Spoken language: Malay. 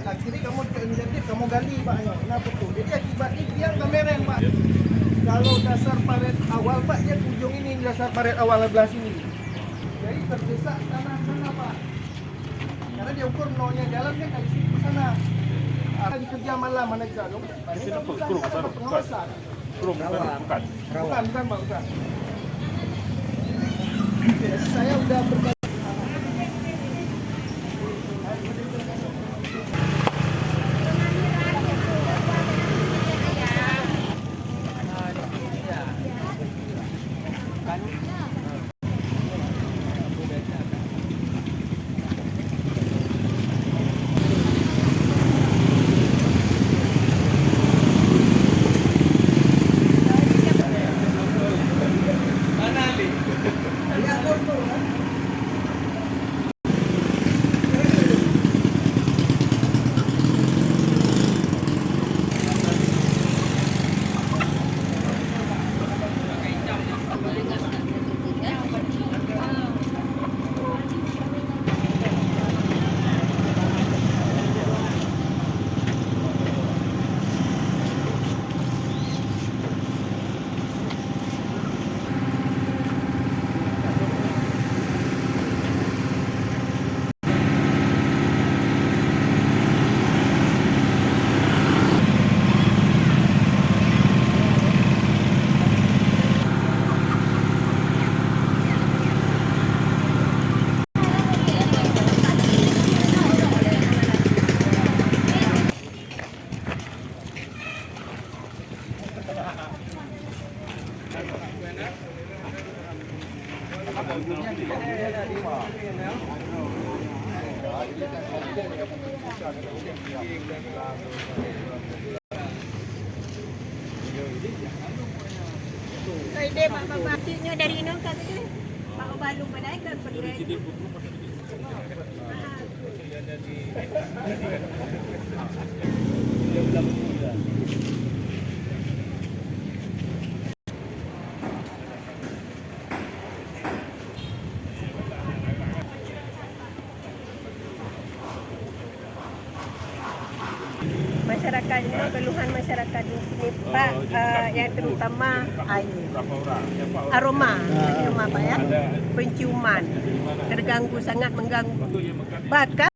Akhirnya kamu insentif, kamu gali Pak. Kenapa tuh? Jadi akibatnya dia kamera Pak. Kalau dasar paret awal Pak, dia ujung ini dasar paret awal sebelah sini. Jadi terdesak tanah sana Pak. Karena dia ukur nolnya jalan kan dari sini ke sana. Di kerja malam mana kita dong? Sini pengawasan. Bukan. Bukan Pak, bukan. Jadi saya udah berkali. Ide Pak Baktinya dari Inong kan tu. Pak Balung padai ke pergi. Masyarakat ini keluhan masyarakat di sini Pak yang terutama air, aroma Pak ya, penciuman terganggu sangat mengganggu bahkan